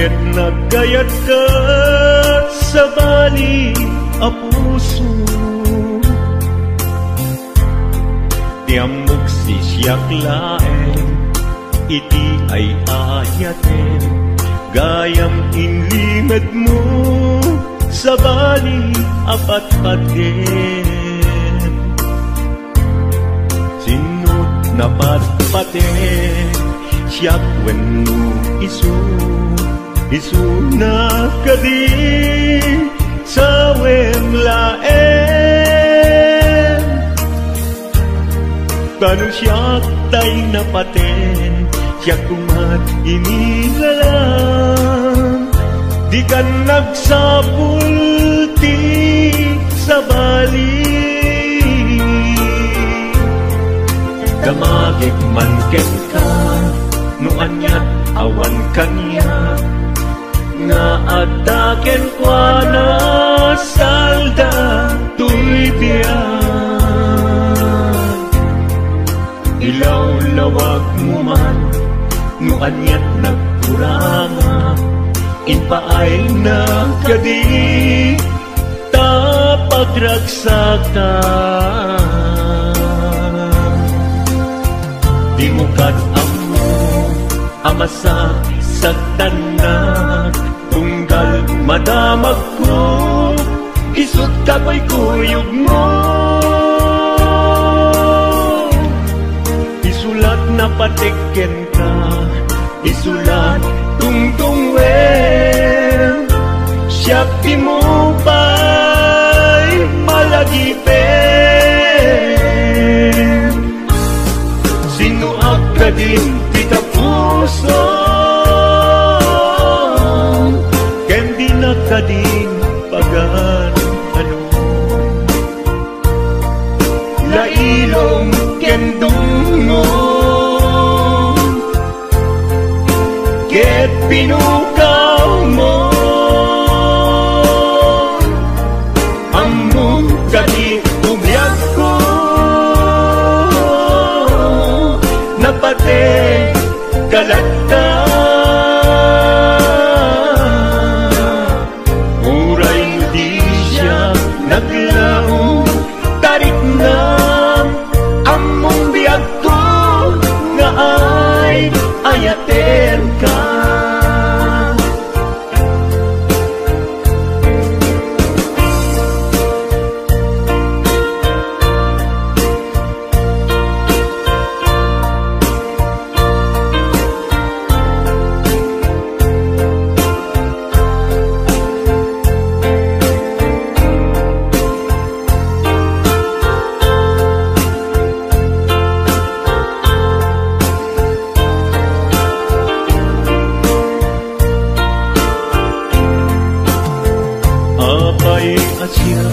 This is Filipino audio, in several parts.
ket nagkayat ka sa bali a puso. Tiamok si siyak laeng, iti ay ayaten, gayam inlimad mo sa bali apat-paten. Sinut na pat-paten, siyak wenno isu na kadi sa wemlaen. Kanu siyak tay napaten, siyak kumat inilalang, di kan nagsapulti sa bali. Damagig man ket ka, no anyat awan kanya, nga ataken kwa na salda tulbiyan. Ilaw-lawag mo man, no anyat nagkurama, inpaay na kadi tapagragsakan. Di mo kat-amo amasak sagdanak, tunggal madamag ko, isut kako'y kuyog mo. Isulat na patikken ka, isulat tungtungwen, siyak di mo ba'y malagipin. Sinuak ka din kita puso, kendi na ka din pagan ano. Lailong kendungo, ket pinukaw mo, among kadi umyak ko, napate kalagta. Uray mo di siya naglaong, tarik na among biyag ko, nga ay ayaten ka. Apay asya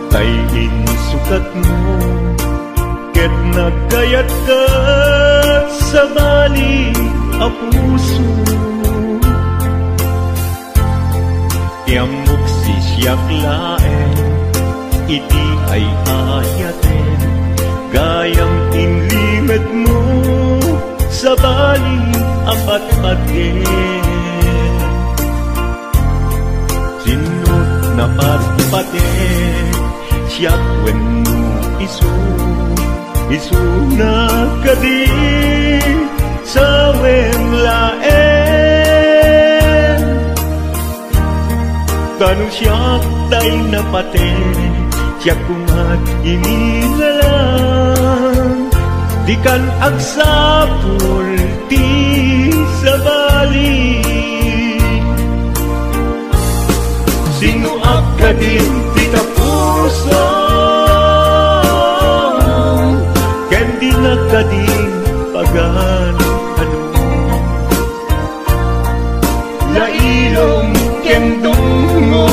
kay insukat mo, ket nagkayat ka sa bali a puso. Tiamok si siyak laeng, iti ay ayaten, gayam inlimad mo sa bali apat-paten. Sinut na pat-paten, siyak wenno isu na kadi sa wemlaen. Kanu siyak tay napaten, siyak kumat inilalang, di kan agsapul ti sa bali. Sinuak ka din kita puso, kendi na ka din pagan ano. Lailong kendungo,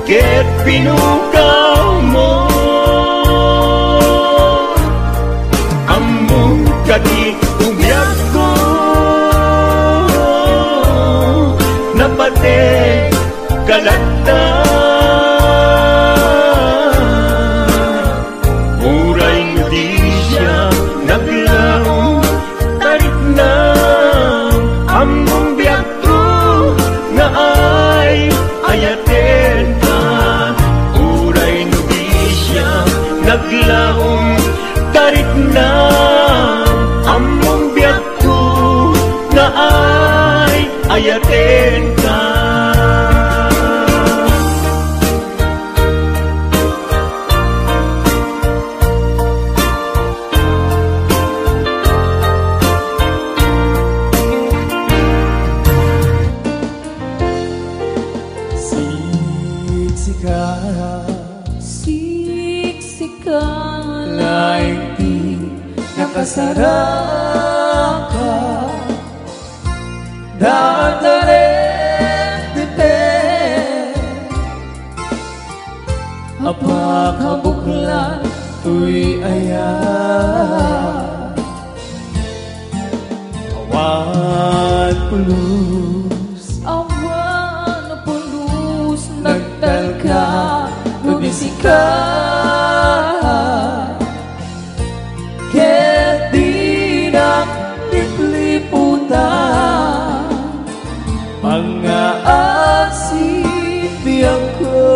ket pinukaw mo, among kadi umyak ko, napate kalagta. Uray mo di siya naglaong, tarik na bayatin ka. Siksika, laing di nakasara ka, dadalit dite, apakabuklan tuy ayan, awan pulus, nagtalka, nubisika, ket di nagliputan, mga asipiyang ko.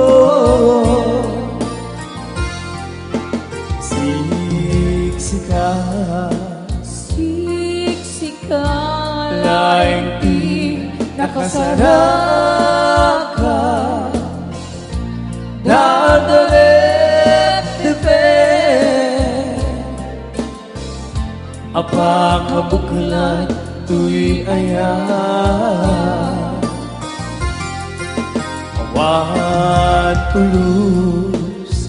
Siksika, laing di nakasara ka, dadalit dite, apakabuklan tuy ayan, awan pulus,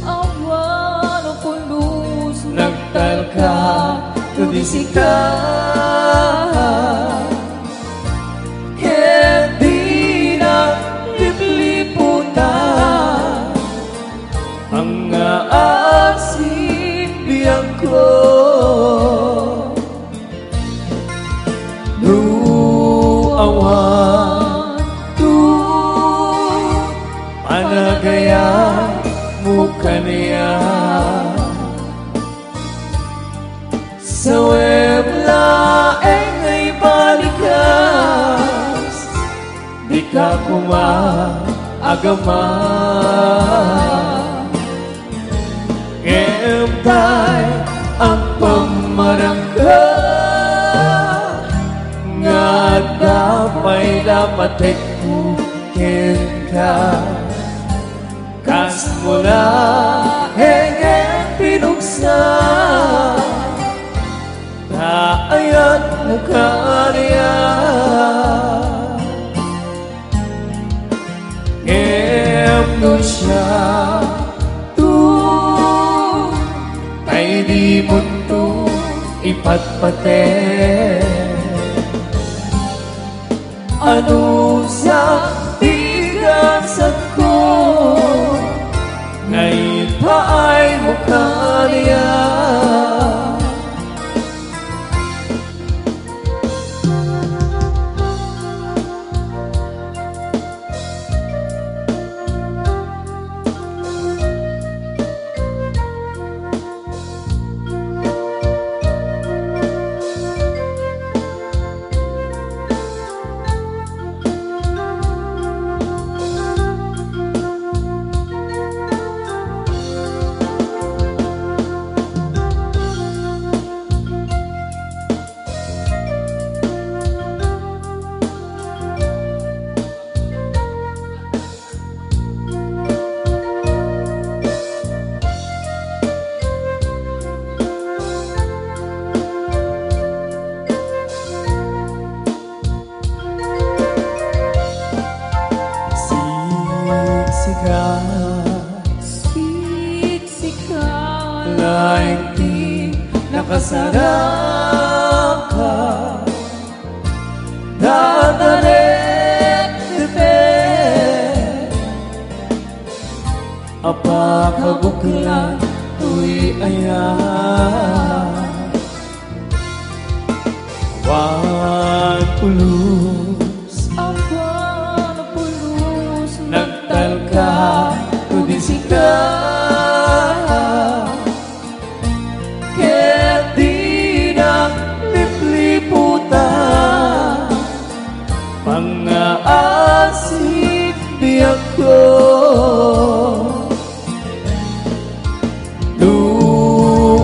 nagtalka, tudisika, ket di nagliputan, mga asipiyang ko. Awan tu panagaya mukanya sa webla ay balikas, di ka kumaagama. Ngempay ang pamarangka, nga dapay dapat kukin ka, kas mula hengeng pinuksa, taayat mo kaniya. Ngem nun siya tu, kay di mo tu ipatpate, ano sa tigasat ko, ngayon pa ay mukha niya. Siksika, laing di nakasara ka, dadalit dite, apakabuklan tuy ayan, awan pulus, nagtalka, tudisika, ket di nagliputan, mga asipiyang ko.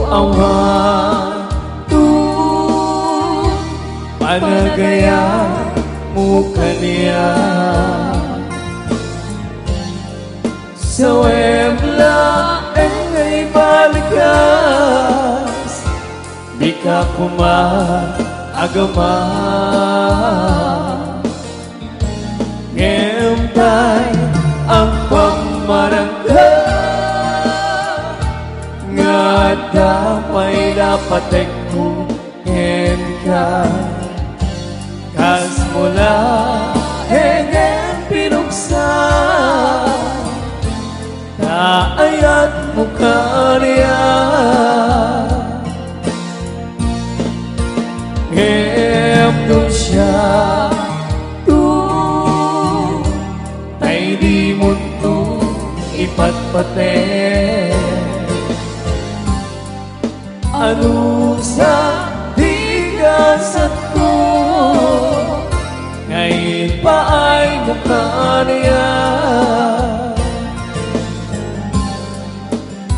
Awan tu panagaya mo kaniya sa wemla ay balikas di ka agama ngempay ang pamarangka nga damay dapat kung ka kas mula hengen pinuksa kaayat mo kaniya ngem siya ay di mo to ipatpate ano sa higasat ko ngayon pa ay mukha niya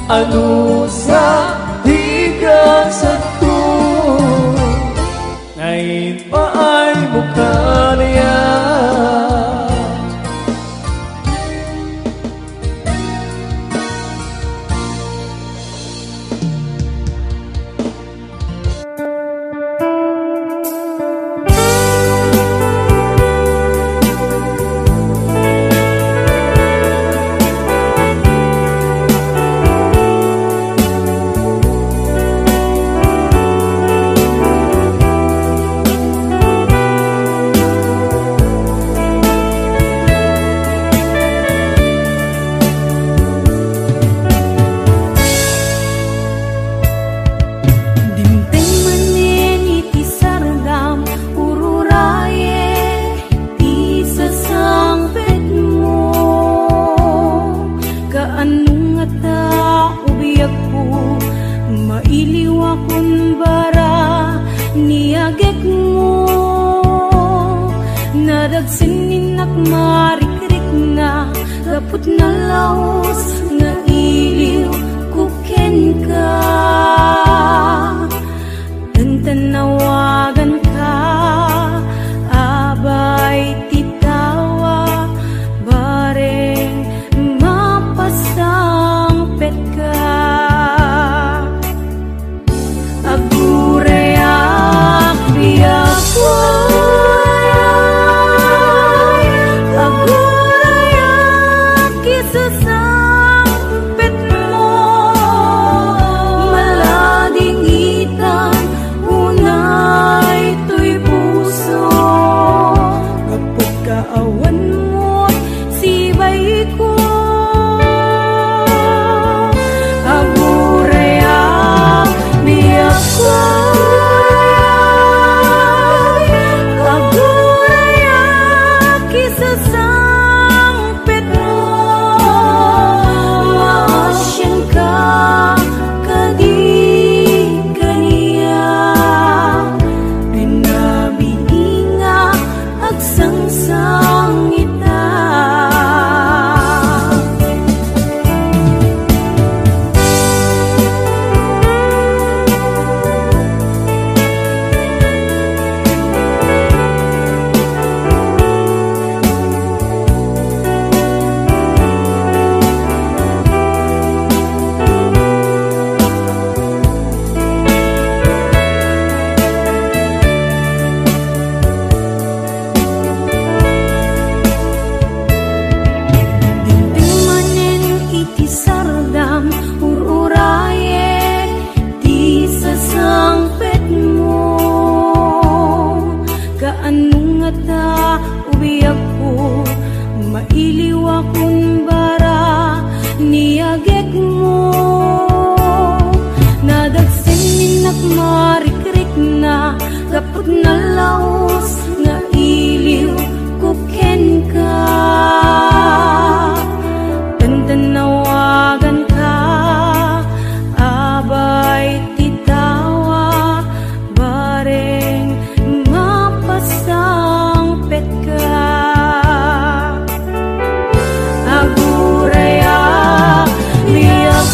ano sa higasat ko ngayon pa ay mukha niya Kaput na laos nga iliw kuken ka tantanawagan ka abay titawa bareng mapasang pet ka agurayak biyak kaput na laos nga iliw kuken ka tantanawagan ka abay titawa bareng mapasang pet ka aguraya liyak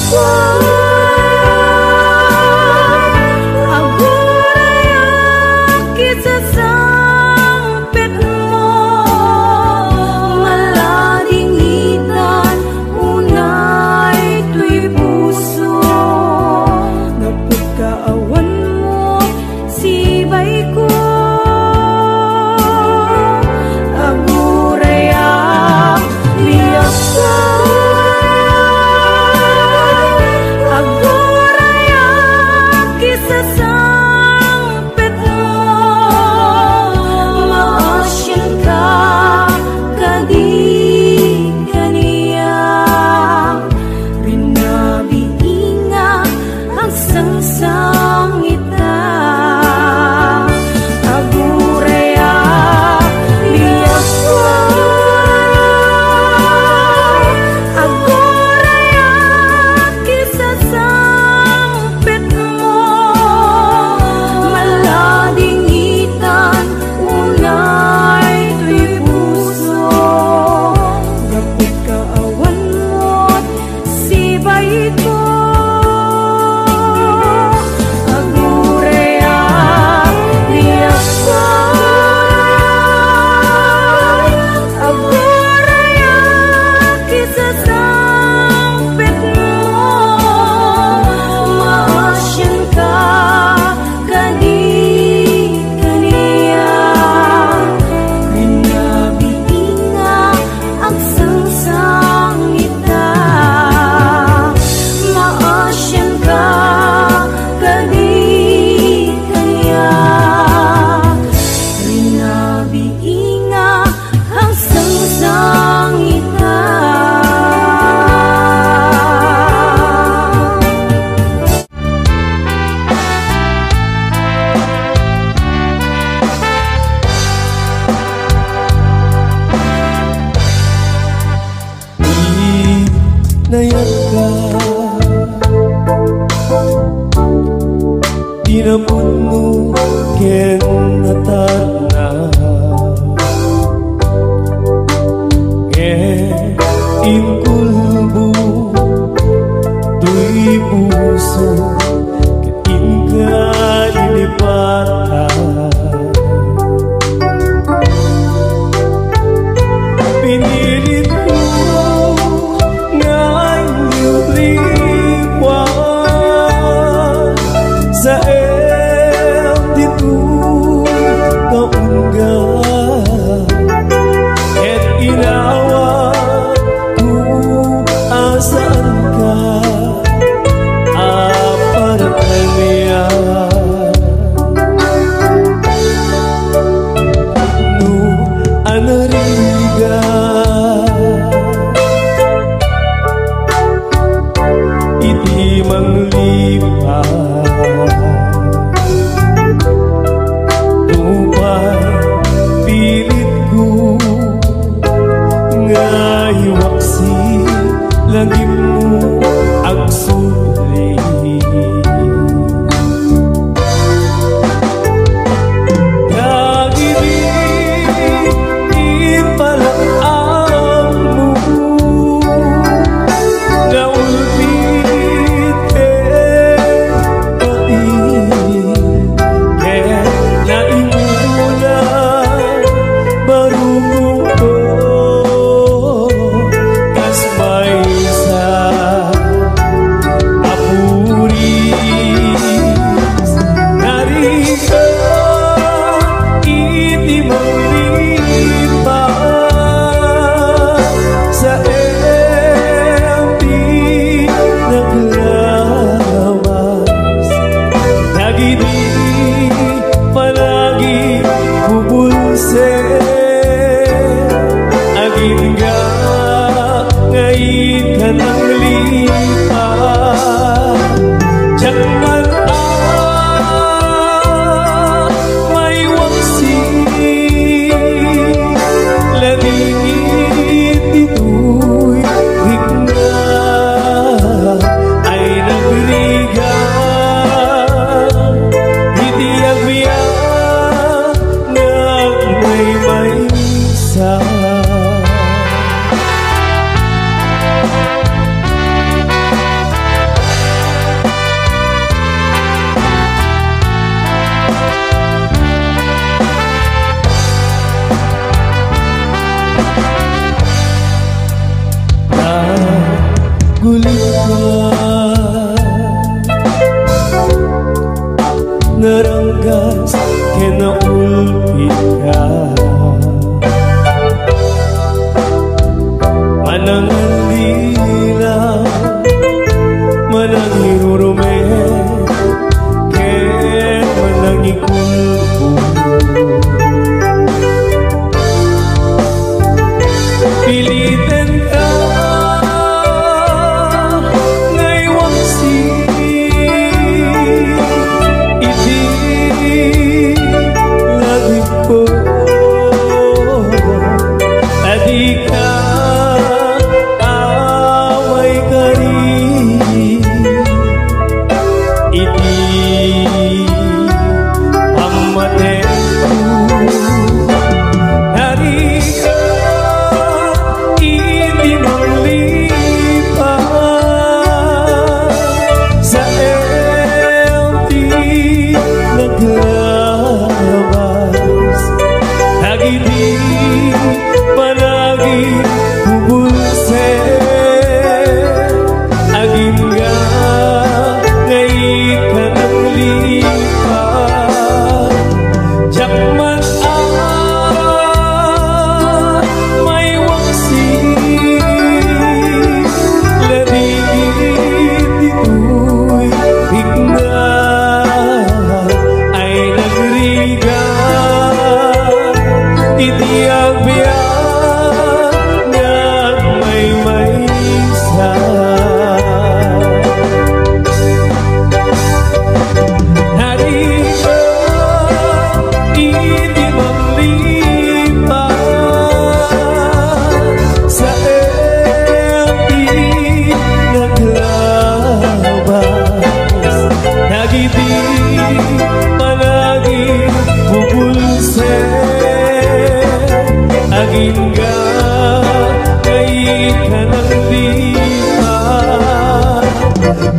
Inapunno ken natarna inkulbu tuy puso kainga lilipatan pinilit mo ngayong liwan sa dito kaungga et inawa ku asaan ka para kanya no anariga iti manglipat lagi mo agsuli nagibigin palang mo na ulpit kaya naimula barugong ko naranggas kinaulpit ka manangan lila manang hirurume ken manang ikulpo pilitin ka naglabas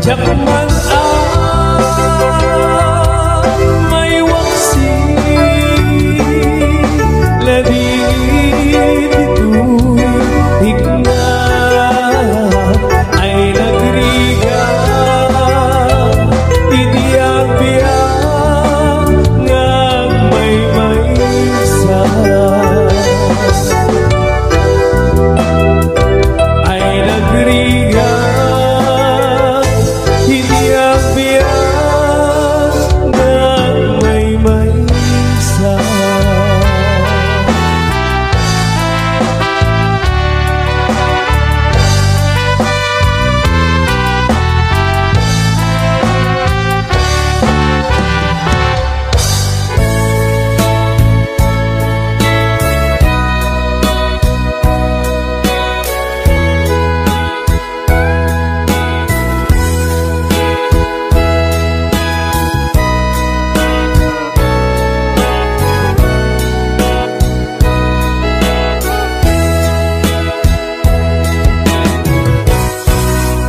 Tiyak man may waksi ladi dito'y higna ay nagriga idiya-biya nga may sa ay nagriga idiya-biya nga may sa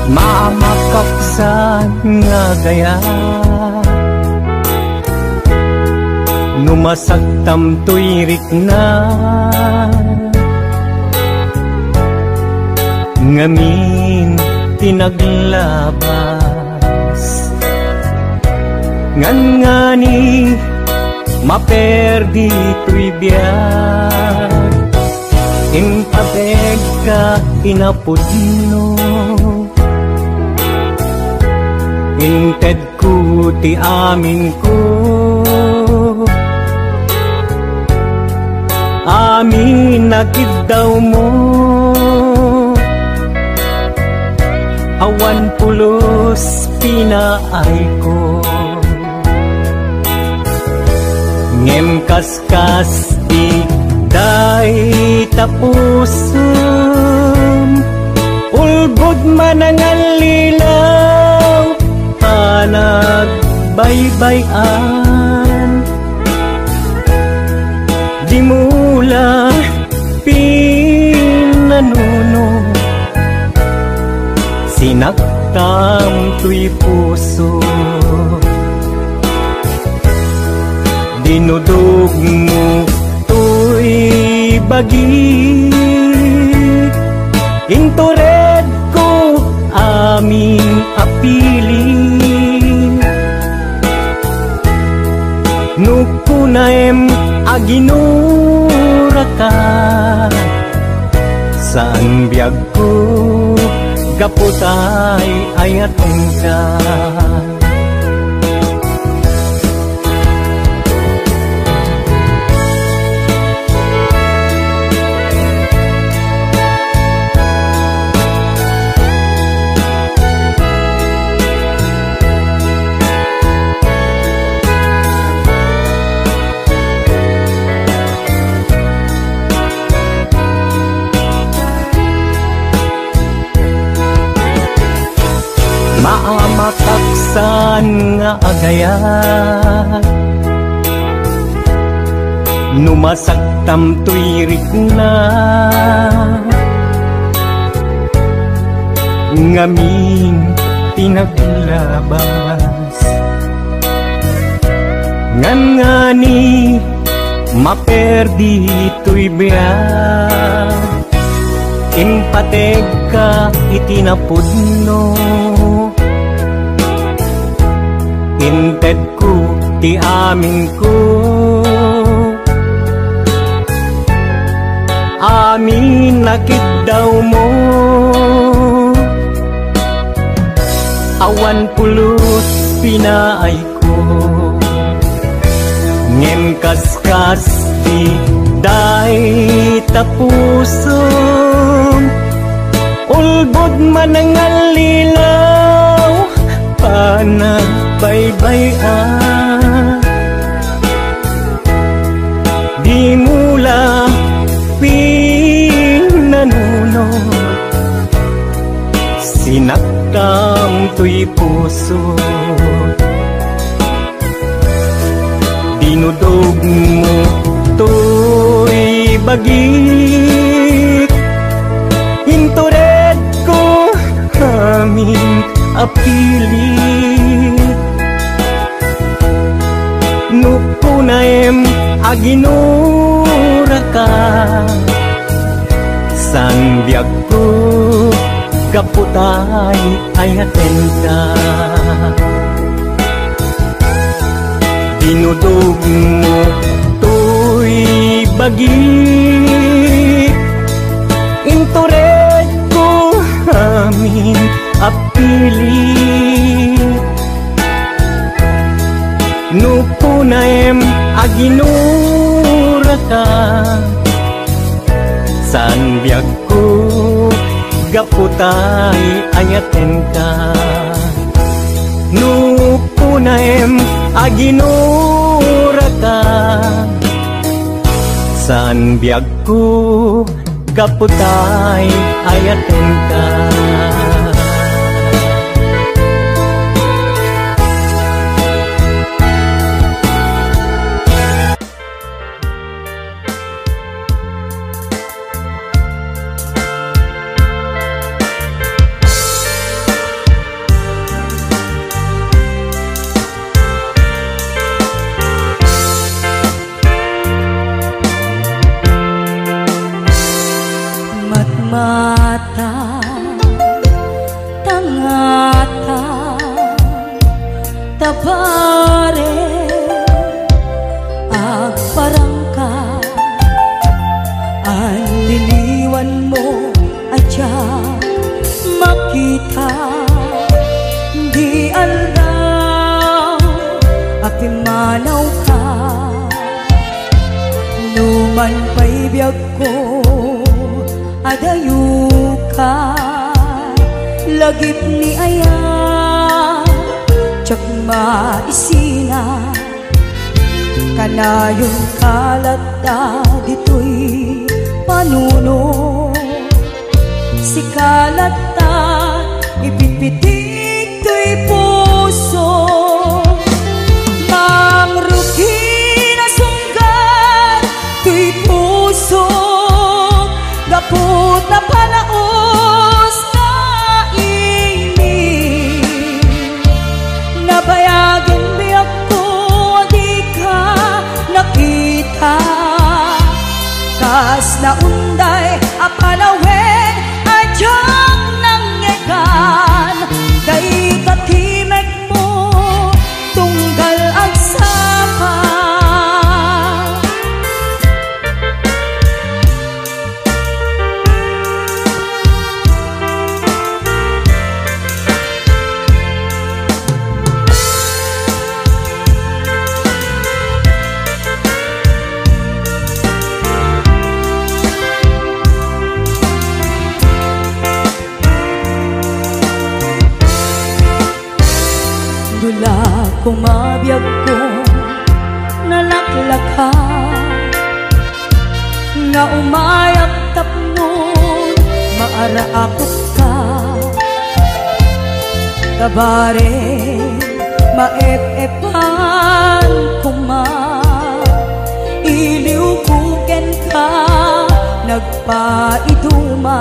mamakaksan nga gaya numasagtam tuyrik na ngamin tinaglabas ngani maperdi tuy biyag impapeg ka inapudno inted ko ti amin ko amin nakid daw mo awan pulos pinaay ko ngem kaskas di day tapusum ulbod manangalilaw nagbaybayan di mula pinanuno sinaktam tuy puso dinudog mo tuy bagi intured ko aming apili nukunaem aginura ka saan biyag ko gaputay ayatong ka mataksan nga agaya numasagtam tuyrik na ngamin tinaglabas ngani maperdi tuy biyag impateg ka itinapudno inted ko ti amin ko amin nakid daw mo awan pulos pinaay ko ngem kaskas ti day tapusum ulbod manangalilaw panagbaybayan di mula pinanunod sinaktam tuy puso dinudog mo tuy bagik intured ko aming apilit nupunaem aginura ka san biag ko kaputay ayaten ka dinudog mo to'y bagi intured ko amin apilit nupunaem aginura ka san biag ko gaputay ayaten ka nupunaem aginura ka san biag ko gaputay ayaten ka mata tangata tabare agparangka anliliwan mo adya makita di aldaw apimanaw ka numan pa'y biyag ko adayu ka lagip ni aya tsak maisina kanayon kalata dito'y panuno si kalata ipipitik to'y puso mangrugi na sunggan to'y puso gapot na palaos na ini nabayagin biyak ko di ka nakita kas na unday apanawen adyang nangyekan day katimek mo tunggal agsapa dula kumabiyag ko nalaklaka nga umayag tapnon maaraakot ka kabare maep-epan kuma iliw kuken ka nagpaiduma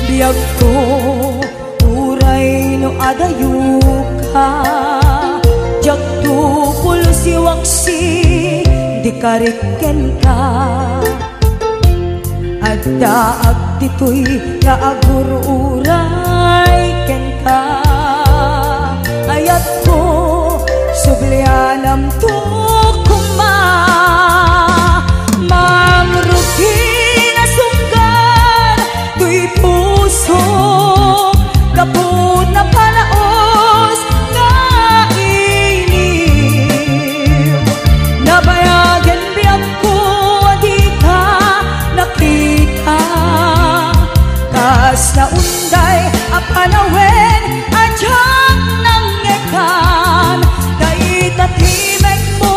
biyag ko uray no adayu ka jagdu pulsi waksi di kariken ka adda agditoy kaagur uray ken ka ayat ko sublianam to kuma mamrugi na sunggan tuy puso kaput na palaos nga inim nabayagan biyag ko di ka nakita kas na unday apanawen adyang nangyekan day tatimek mo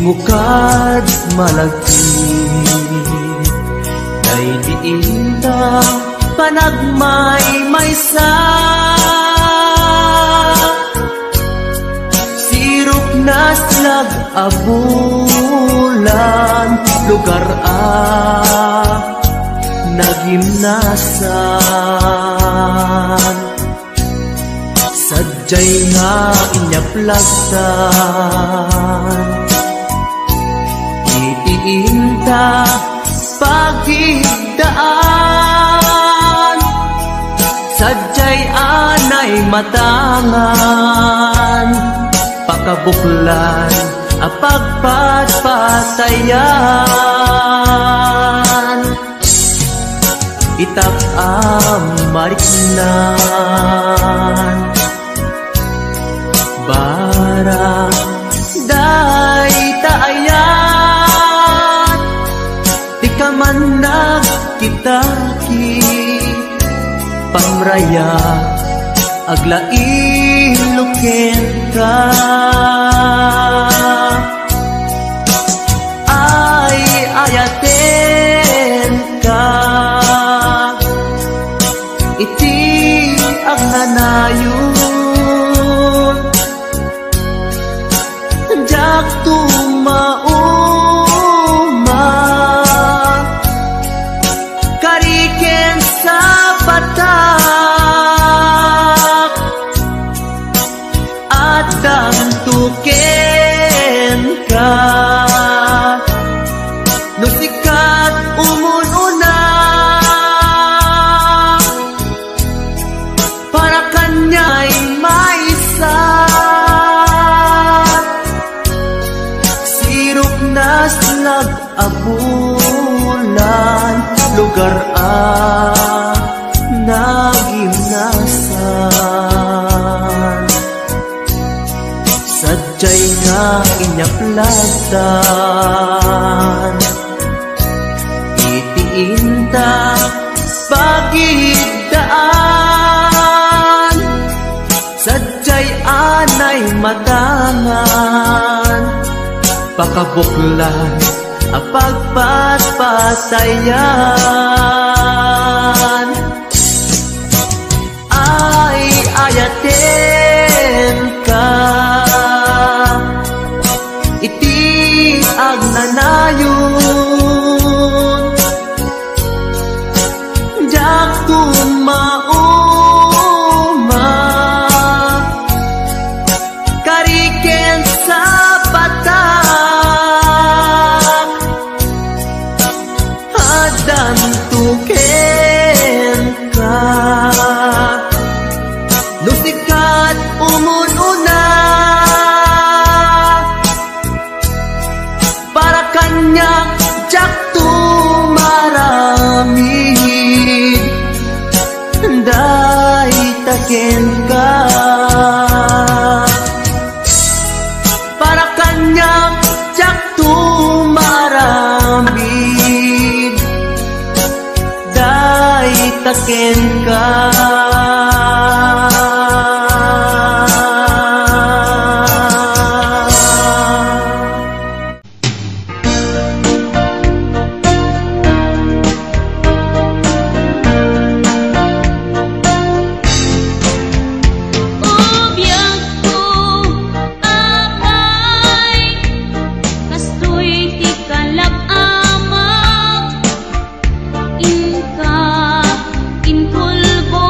Timukad malagti Day diinta panagmay maysa Sirop na slag abulan Lugar nagimnasan Sadyay nga inyaplagsan Itiinta pagigdaan Sadyay anay matangan Pakabuklan apagpatpatayan Itak mariknan Bara day taayan Di ka man nagkitaki Pamraya aglain ka Ay ayaten ka Iti ang nanayon Jak tumauma Kariken sa patak At damtuken ka Nusikat umununa Para kanya'y maisa Sirop na slag abulan Lugar nagimnasan Sadyay nga inyaplagdan Itiinta pagigdaan Sadyay anay matangan Pakabuklan apagpatpatayan Ay ayaten ka Iti ang nanayon Jak tumauma Kariken sa patak Adan tuken ka Nusikat umununa Para kanya jak tumaramid Day taken ka Para kanya jak tumaramid Day taken ka Inka, inkulbo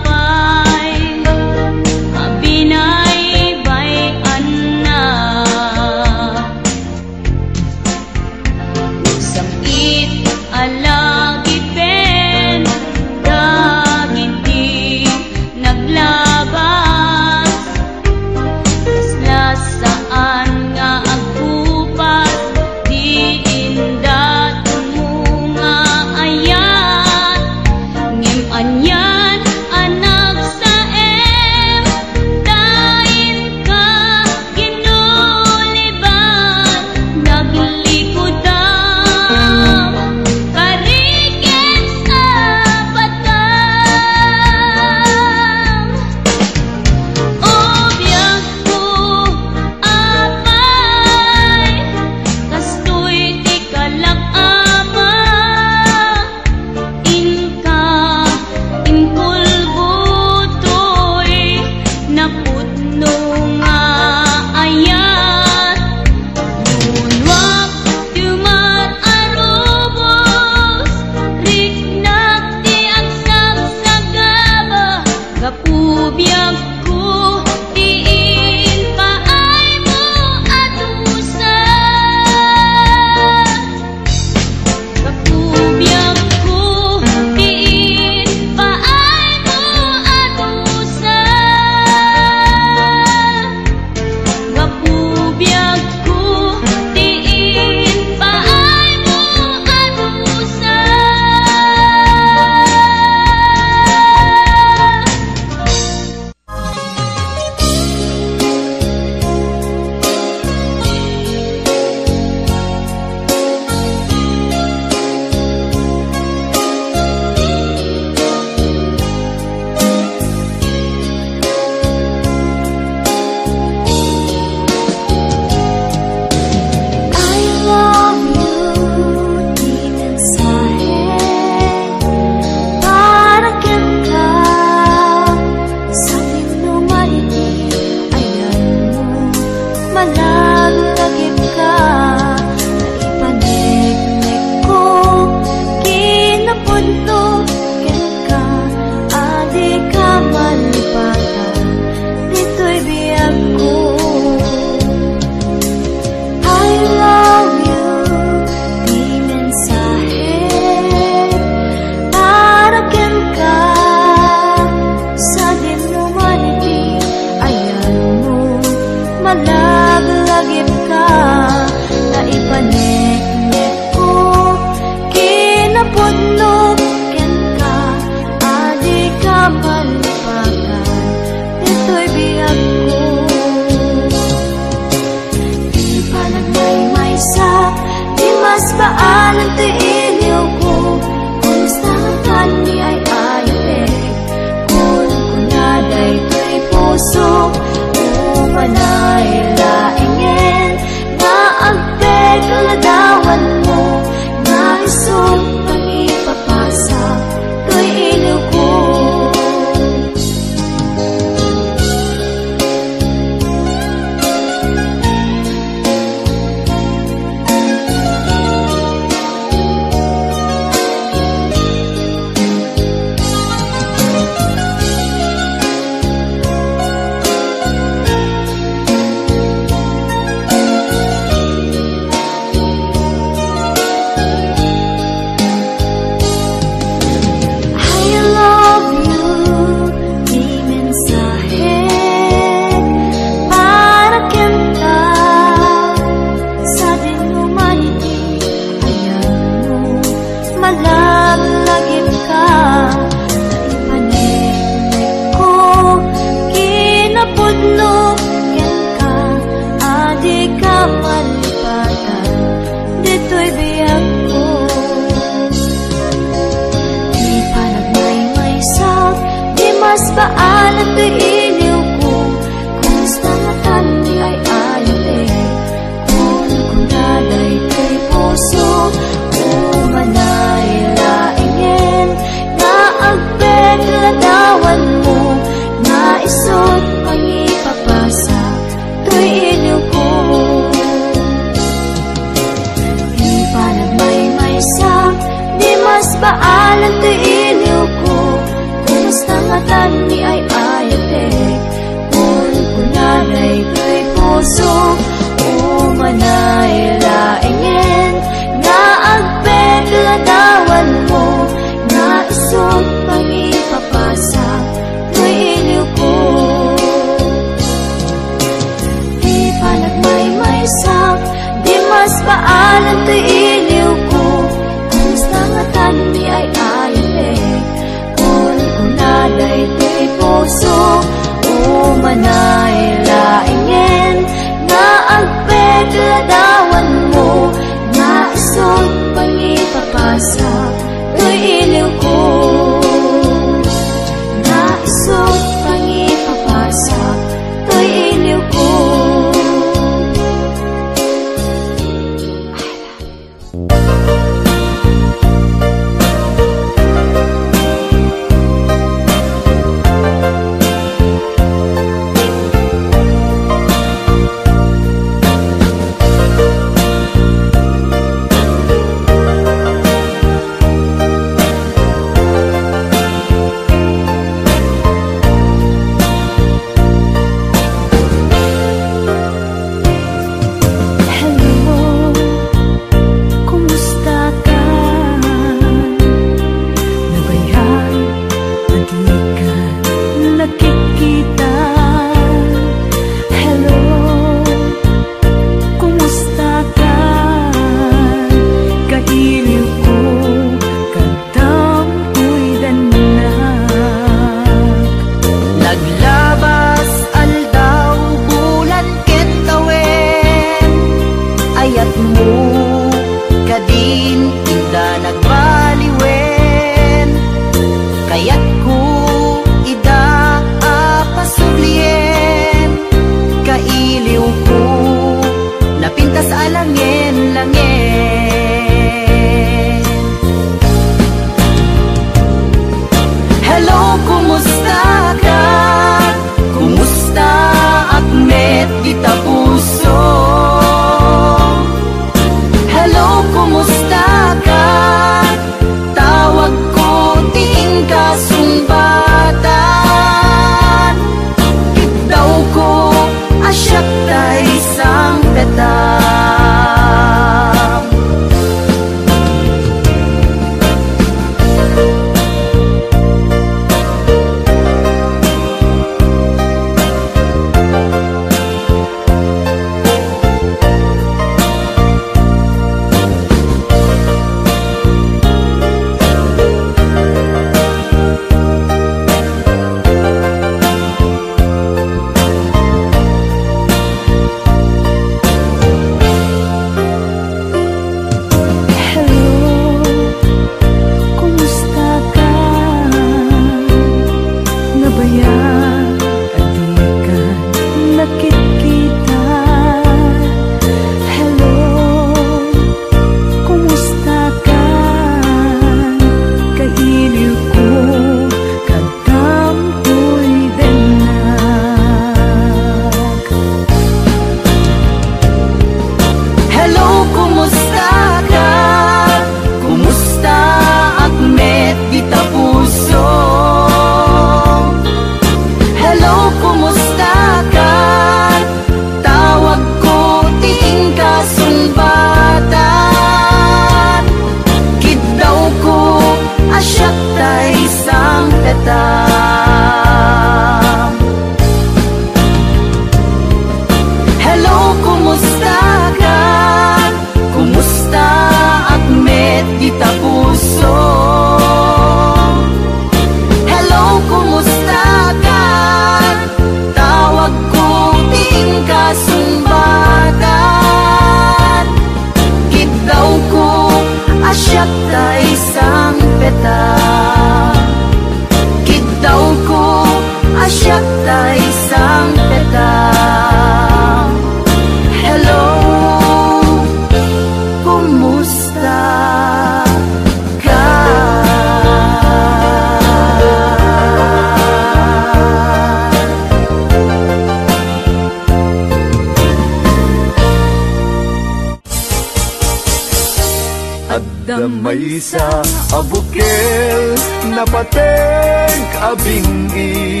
Damay sa abukel na pateng abingi,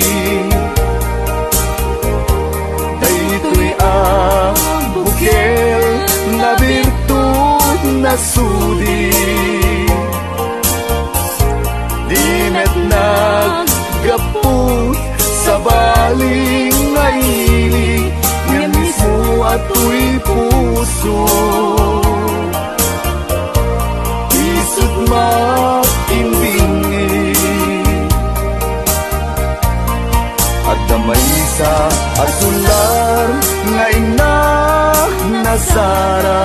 daytoy abukel na birtud na sudi, di met naggaput sa baling ngaili, nga mismo ato'y puso. Makimbingi at damay sa asular nga ina nasara,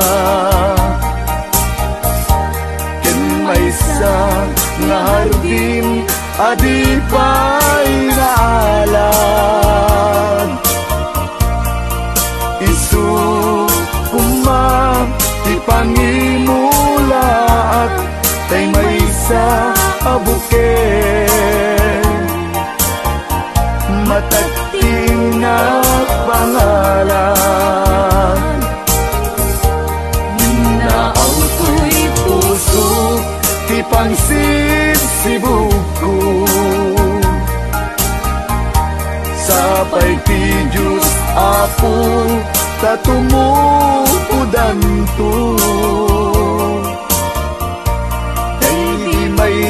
ken may sa nga hardin adipay naalan, isu kuma ipangimulaat tay may sa abukel, matagting na pangalan, naaw to'y puso ti pangsisibuko, sapay ti Diyos Apo tatumupudan to.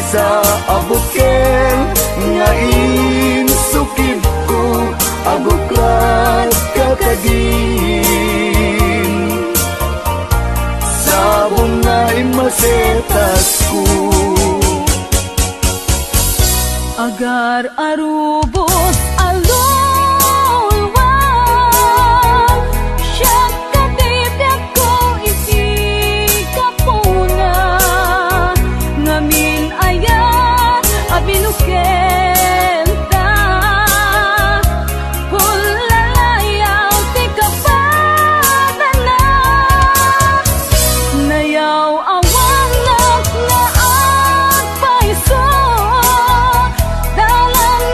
Sa abukel nga insukib ko aguklat katagin, sabong nga imasetas ko agar arubos alulwa siya katibyak ko isi kapuna ngamin binukenta hulalayaw ti kapadana nayaw awanak na agpaiso dalang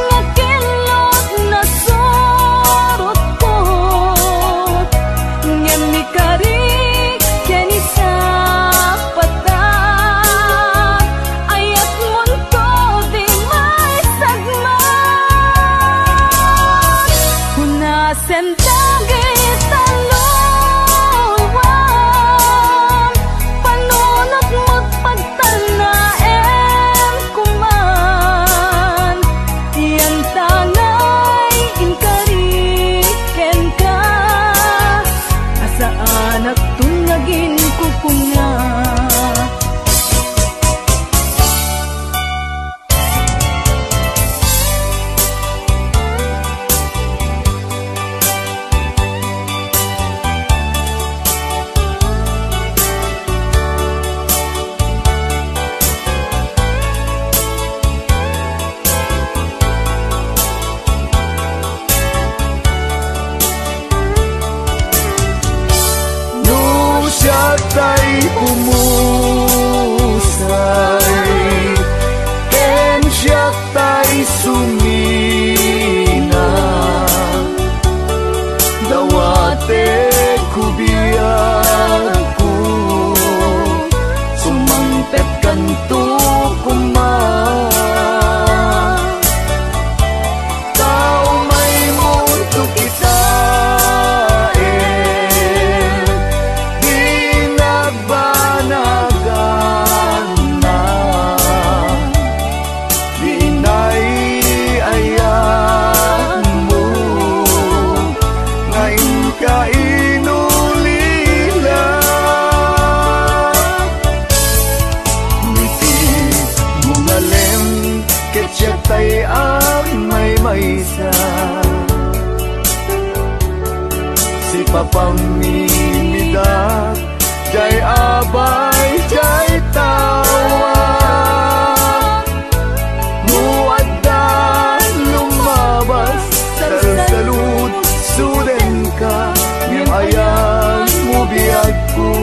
tunyagin ko kunya. Tay pumusay, ken siya tay sumina, dawate kubiyan ko, sumangpet kanto kumang, tao may mundo kita. Tay ang may maysa, si papang mimidak, jay abay, jay tawa, muadda lumabas, salsalud, suden ka, ngem ayan mo biyag ko,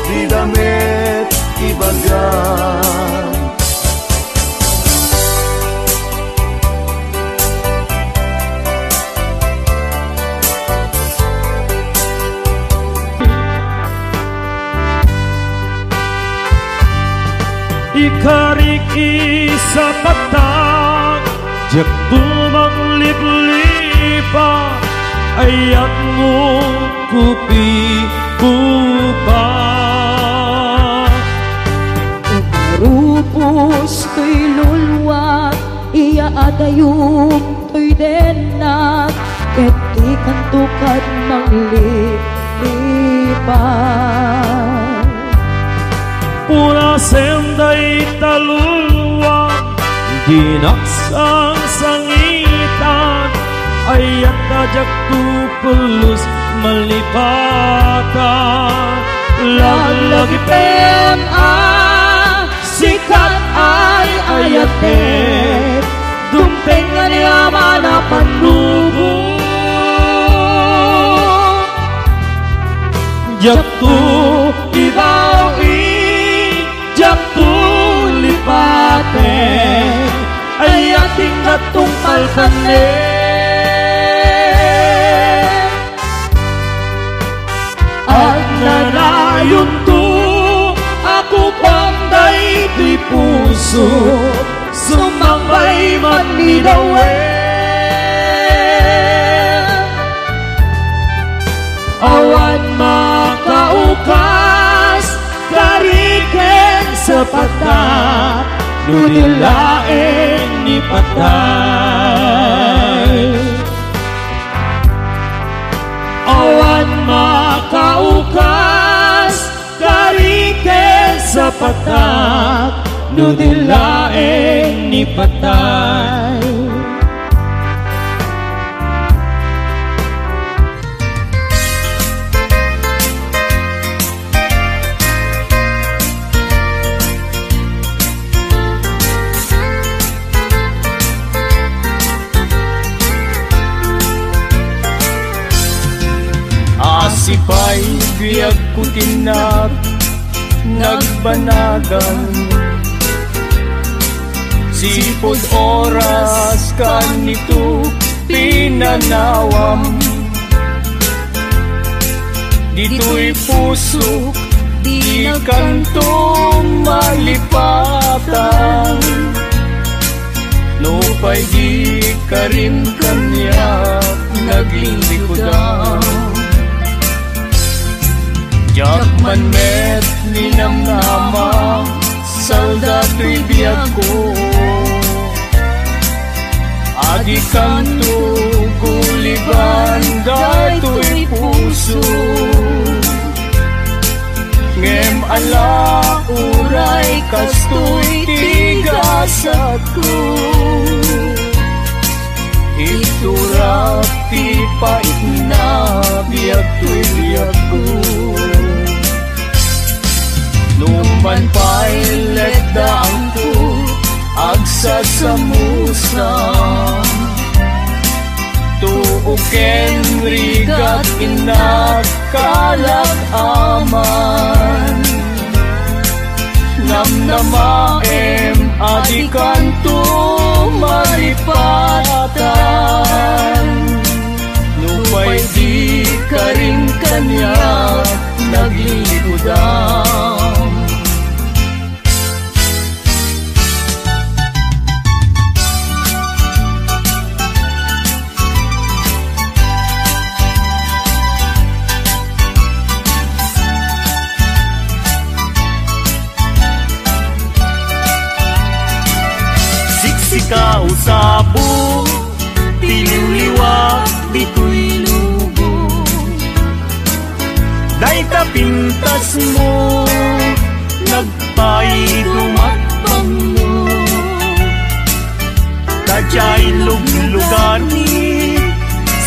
di damit ibagan. Ikariki sa patak, jak tumang liblipa, ayat mo kupi kupa. Rupos to'y lulwat, iya adayog to'y denat, ket di kantukad ng lipan. Pura senday talulwa, dinaksang sangitan, ayat ajak tupulus malipatan. Lalagi sikat ay ayatet, dumpengan yaman na panubo. Jaktu ibawi, jaktu lipate, ayating natungkal kane. At nanayon to, ako panday di puso, sumambay man ni dawe. Awan makaukas, kariken sa patak, nudilaeng ni patay. Awan makaukas, kariken sa patak, nudilaeng ni patay. Asipay biyag kutinag nagbanagan, sipod oras kanito pinanawam, dito'y puso di kanto malipatan, no pa'y di ka rin kanya naging likodan. Jakman met ninamnama, saldato'y biyag ko, adi kanto guliban, dahil ala uray kastoy tigasat ko. Iturap ti pait na biyag to'y biyag ko. Numan pa'y letdaang ko agsasamusa. Tuuken rigat inakalag aman. Namnamaem adikan to malipatan. Nupay di ka rin kanya nagliludang. Ikaw sabo, tiliwliwa, dito'y lubong. Dahil tapintas mo, nagpaidumatpang mo. Tadya'y luglugani,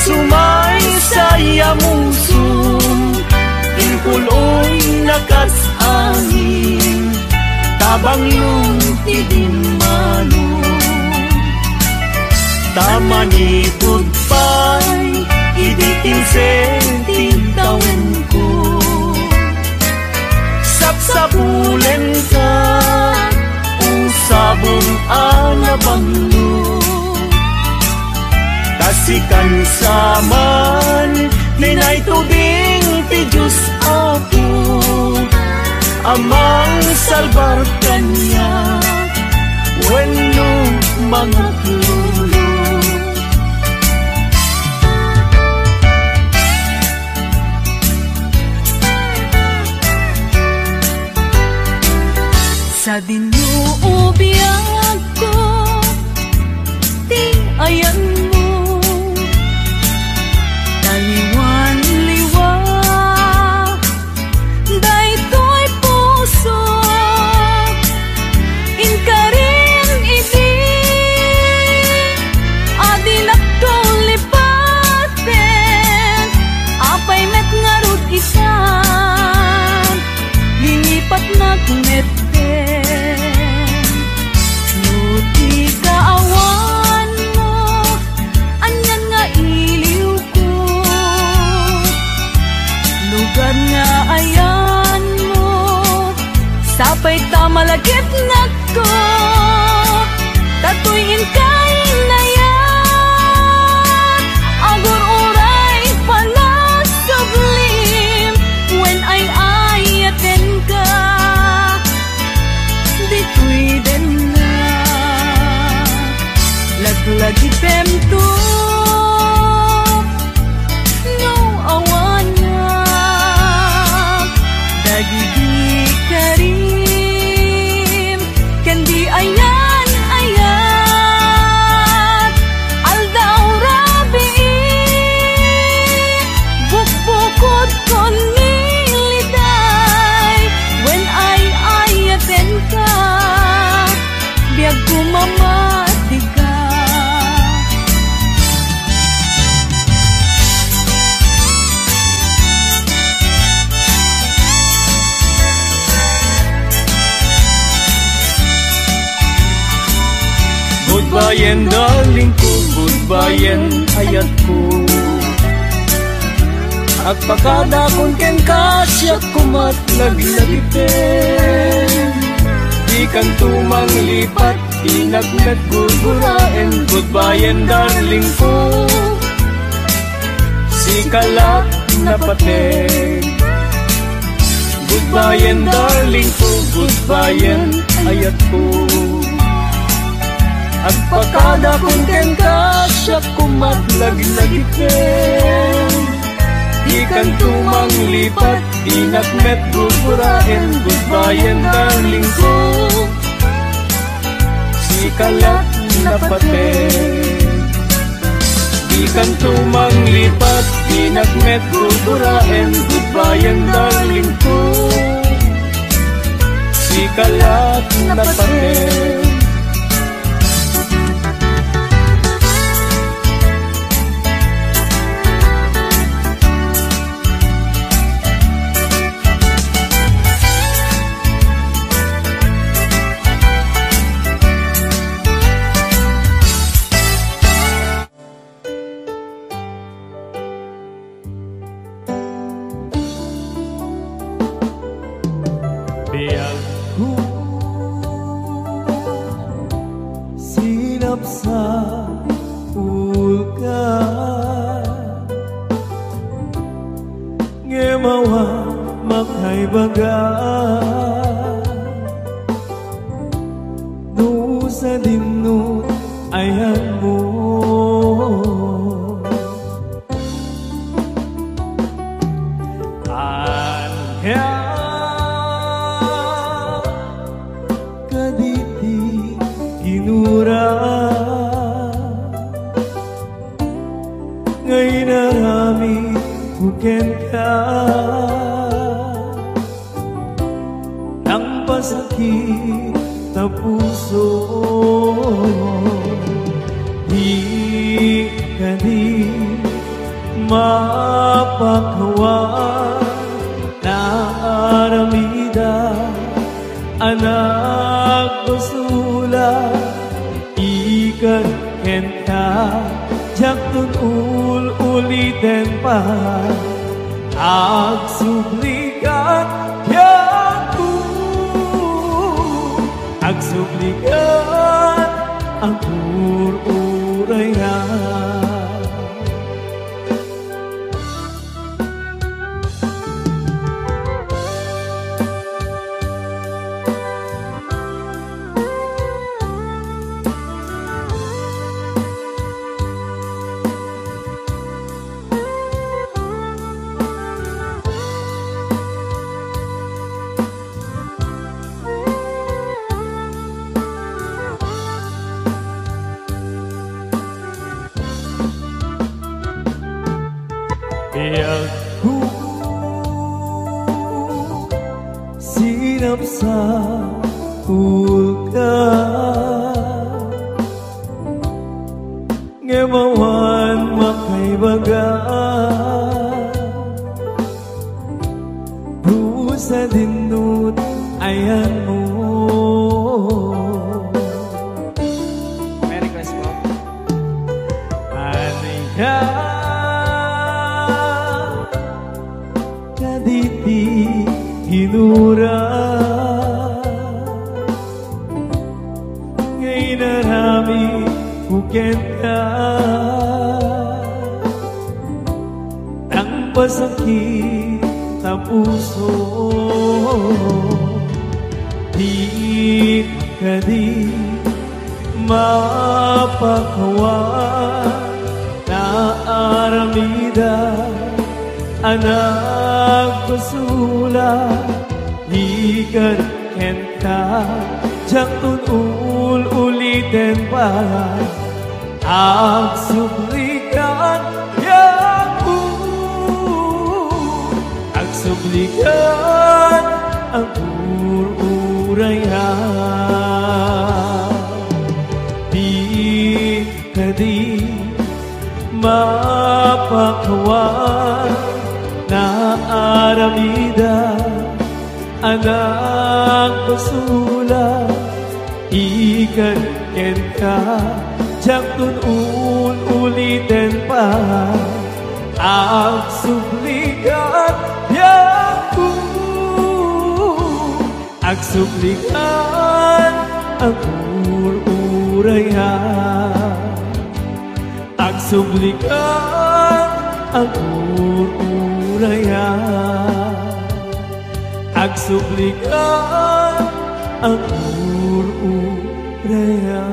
sumay sa yamusong. Inpuloy nakasangin, tabang yung tidimano. Tamani goodbye, idikinsen tintawan ko. Sapsapulen ka, usabong alabang mo. Kasikan saman, ninay tuding ti Diyos ako. Amang salbar kanya, wenno mga tulo. Sa dinuubiyag ko, di ayan mo. Taliwan-liwa, daytoy puso. Inkarin idi, adilak to lipaten. Apay met ngarut isan, lilipat nagmet. Nuti kaawan mo, anyan nga iliw ko. Lugar nga ayan mo, sapay tamalagit nga ko. Tatuyin kay nayan, agur uray pala sublim. When ay ayaten ka, dito'y den na laglagi pemto no awan na dagigi karim kandi ayan ayan aldaw rabi bukbukod kon niliday when ay ayaten ka biag kumamati ka. Goodbye darling ko, goodbye ayat ko. Agpakada kung ken kasyak kumat laglagiten. Di kan tumang lipat, inagmet gugurain. Goodbye darling ko, si kalat na pateng. Goodbye darling ko, goodbye ayat ko. Agpakada kung ken kasyak kumat laglagiten. Di kan tumang lipat, inagmet gugurain. Goodbye darling ko, si kalat na pateng. Di kan tumang lipat, inagmet gugurain. Goodbye darling ko, di kalat na patin. Biyag ko sinap sa ulka ngemawa makay baga no sa dinut ayan mo kaditi ginura ngay narami buken ka ng pasakit na puso di ka di mapakawa na aramida anak basula ikan kenta jaktun ulitin pa agsublikan yaku agsublikan ang ururayan biyag ko sinap sa ulka ngemawan makay baga busa dinut ayan mo. Merry Christmas po. Anay ka kaditi hinura ngay narami buken ka ng pasakit na puso di ka di mapakawa na aramida anak basula ikan kenta jaktun ulitin pa agsublikan yaku agsublikan ang ururayan di ka di mapakawan na aramida anak basula ikan kenta jaktun ulitin pa agsublikan yaku agsublikan ang ururayan agsublikan ang ururayan agsublikan ang ururayan